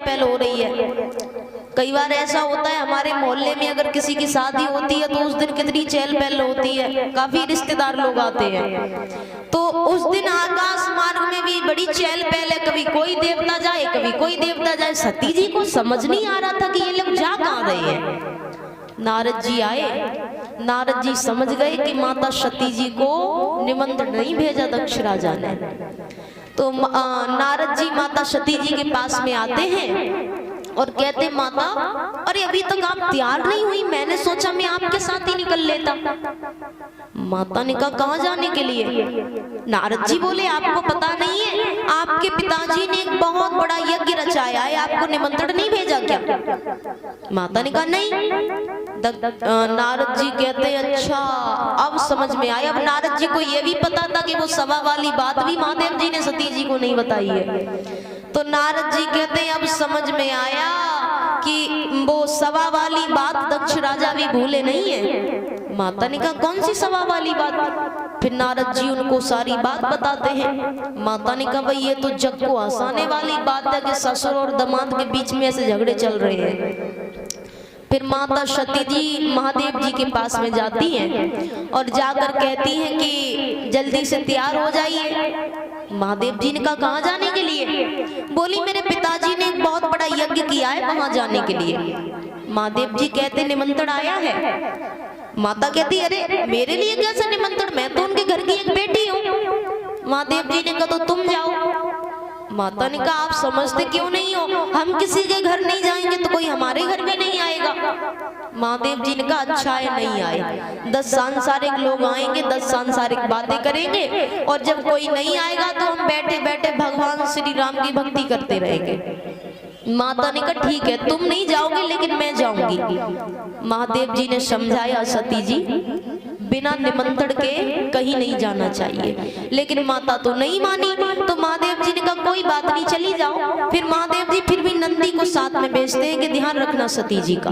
पहल हो रही है। कई बार ऐसा होता है हमारे मोहल्ले में अगर किसी की शादी होती है तो उस दिन कितनी चहल पहल होती है, काफी रिश्तेदार लोग आते हैं। तो उस दिन आकाश मार्ग में भी बड़ी चहल पहल है, कभी कोई देवता जाए कभी कोई देवता जाए। सती जी को समझ नहीं आ रहा था कि ये लोग जा कहाँ रहे हैं। नारद जी आए, नारद जी समझ गए कि माता सती जी को निमंत्रण नहीं भेजा दक्ष राजा ने। तो नारद जी माता सती जी के पास में आते हैं और कहते माता, अरे अभी तक आप तैयार नहीं हुई, मैंने सोचा मैं आपके साथ ही निकल लेता। माता ने कहा कहाँ जाने के लिए? नारद जी बोले आपको पता नहीं है, आपके पिताजी ने एक बहुत बड़ा यज्ञ रचाया है, आपको निमंत्रण नहीं भेजा क्या? माता ने कहा नहीं। नारद जी कहते अच्छा अब समझ में आया। अब नारद जी को यह भी पता था कि वो सभा वाली बात भी महादेव जी ने सती जी को नहीं बताई है। तो नारद जी कहते अब समझ में आया कि वो सभा वाली बात दक्ष राजा भी भूले नहीं है। माता ने कहा कौन सी सभा वाली बात? फिर नारद जी उनको सारी बात बताते हैं। माता ने कहा भाई ये तो जग को हंसाने वाली बात है कि ससुर और दामाद के बीच में ऐसे झगड़े चल रहे हैं। फिर माता सती जी महादेव जी के पास में जाती हैं और जाकर कहती हैं कि जल्दी से तैयार हो जाइए। महादेव जी ने कहा कहाँ जाने के लिए? बोली मेरे पिताजी ने एक बहुत बड़ा यज्ञ किया है, वहां जाने के लिए। महादेव जी कहते निमंत्रण आया है? माता कहती अरे मेरे लिए कैसे निमंत्रण, मैं तो उनके घर की एक बेटी हूँ। महादेव जी ने कहा तो तुम जाओ। माता ने कहा आप समझते क्यों नहीं हो, हम किसी के घर नहीं जाएंगे तो कोई हमारे घर भी नहीं आएगा। महादेव जी ने कहा अच्छा है नहीं आए, 10 सांसारिक लोग आएंगे, 10 सांसारिक बातें करेंगे और जब कोई नहीं आएगा तो हम बैठे बैठे भगवान श्री राम की भक्ति करते रहेंगे। माता ने कहा ठीक है तुम नहीं जाओगे लेकिन मैं जाऊंगी। महादेव जी ने समझाया सती जी बिना निमंत्रण के कहीं नहीं जाना चाहिए, लेकिन माता तो नहीं मानी। तो महादेव जी ने कहा कोई बात नहीं चली जाओ। फिर महादेव जी फिर भी नंदी को साथ में भेजते हैं कि ध्यान रखना सती जी का।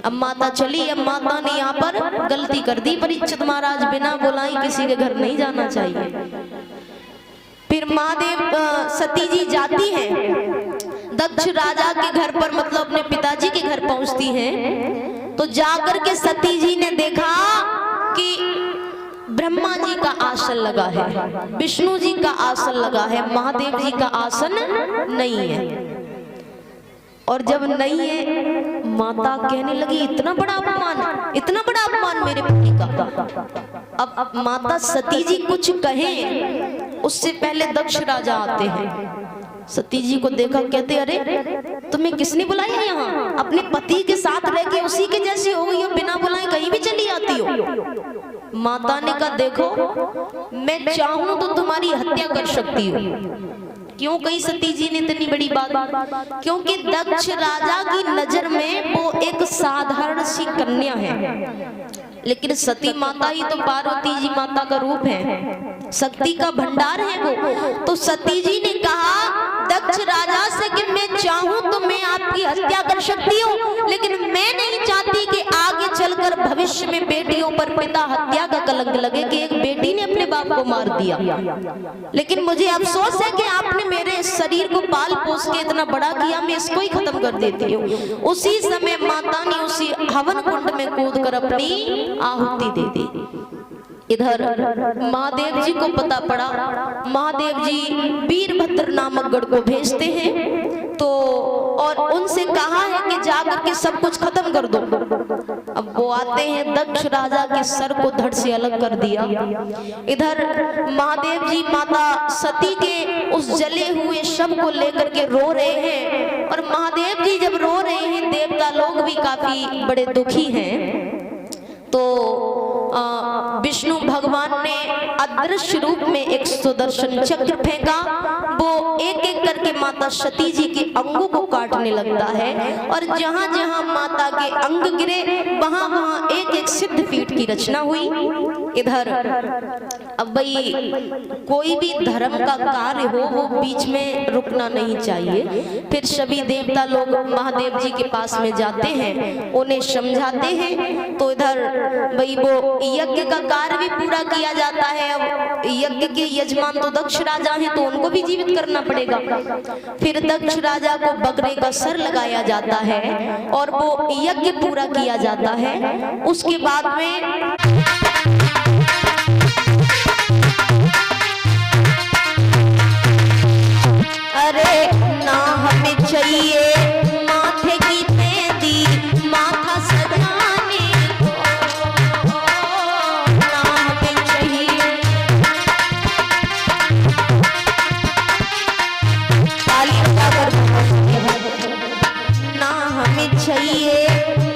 अब माता चली, अब माता ने यहाँ पर गलती कर दी, परीक्षित महाराज बिना बुलाए किसी के घर नहीं जाना चाहिए। फिर महादेव सती जी जाती है दक्ष राजा के घर पर, मतलब अपने पिताजी के घर पहुंचती हैं। तो जाकर के सती जी ने देखा कि ब्रह्मा जी का आसन लगा है, विष्णु जी का आसन लगा है, महादेव जी का आसन नहीं है। और जब नहीं है माता कहने लगी इतना बड़ा अपमान, इतना बड़ा अपमान मेरे पति का। अब माता सती जी कुछ कहें उससे पहले दक्ष राजा आते हैं। सती जी को देखा कहते अरे तुम्हें किसने बुलाया यहाँ? अपने पति के साथ रह के उसी के जैसी हो गई हो, बिना बुलाए कहीं भी चली आती हो। माता ने कहा देखो मैं चाहूं तो तुम्हारी हत्या कर सकती हूँ। क्यों कही सती जी ने इतनी बड़ी बात? क्योंकि दक्ष राजा की नजर में वो एक साधारण सी कन्या है, लेकिन सती माता ही तो पार्वती जी माता का रूप है, शक्ति का भंडार है वो। तो सती जी ने कहा दक्ष राजा से कि मैं चाहूं तो मैं आपकी हत्या कर सकती हूँ, लेकिन मैं नहीं चाहती कि आगे चलकर भविष्य में बेटियों पर पिता हत्या का कलंक लगे कि एक बेटी ने अपने बाप को मार दिया। लेकिन मुझे अफसोस है कि आपने मेरे शरीर को पाल पोस के इतना बड़ा किया, मैं इसको ही खत्म कर देती हूँ। उसी समय माता ने उसी हवन कुंड में कूद कर अपनी आहुति दे दी। इधर महादेव जी को पता पड़ा, महादेव जी वीरभद्र नामक गढ़ को भेजते हैं तो और उनसे कहा है कि जाकर के सब कुछ खत्म कर दो। अब वो आते हैं, दक्ष राजा के सर को धड़ से अलग कर दिया। इधर महादेव जी माता सती के उस जले हुए शव को लेकर के रो रहे हैं, और महादेव जी जब रो रहे हैं देवता लोग भी काफी बड़े दुखी हैं। तो विष्णु भगवान ने अदृश्य रूप में एक सुदर्शन चक्र फेंका, वो एक एक करके माता सती जी के अंगों को काटने लगता है, और जहां जहां माता के अंग गिरे वहां वहां एक एक सिद्ध पीठ की रचना हुई। इधर अब भाई कोई भी धर्म का कार्य हो वो बीच में रुकना नहीं चाहिए। फिर सभी देवता लोग महादेव जी के पास में जाते हैं, उन्हें समझाते हैं, तो इधर भाई वो यज्ञ का कार्य भी पूरा किया जाता है। अब यज्ञ के यजमान तो दक्ष राजा हैं, तो उनको भी जीवित करना पड़ेगा। फिर दक्ष राजा को बकरे का सर लगाया जाता है और वो यज्ञ पूरा किया जाता है। उसके बाद में अरे ना हमें चाहिए माथे की मेहंदी, माथा सजाने को, ना हमें चाहिए, ताली बजाकर ना हमें चाहिए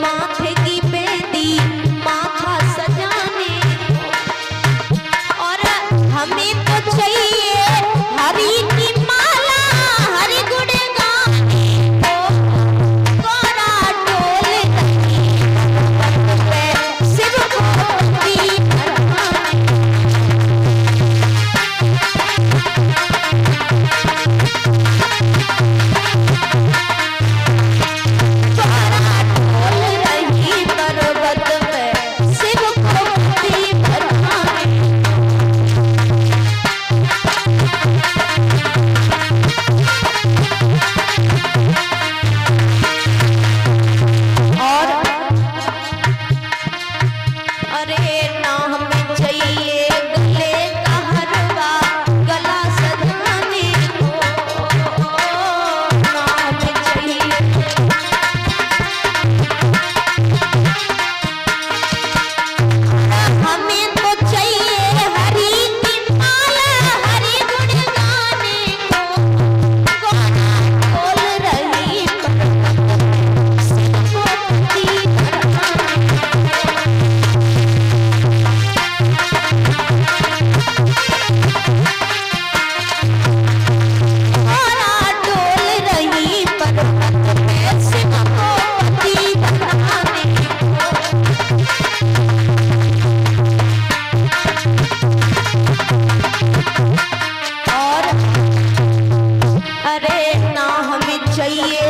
माथे की मेहंदी, माथा सजाने को, और हमें तो चाहिए हरि की माला, हरि गुण गाने को, गोरा डोल रही पे शिव भक्ति करवाने, गोरा डोल रही पर्वत पे शिव भक्ति करवाने। और अरे ना हमें चाहिए गले का हरवा, गला सजाने को, ना हमें चाहिए, हमें तो चाहिए हरि की माला, हरि गुण गाने को, गोरा बोल रही पर्वत शिव भक्ति करवाने। गोरा डोल रही पर्वत पे शिव भक्ति करवाने को। और अरे ना हमें चाहिए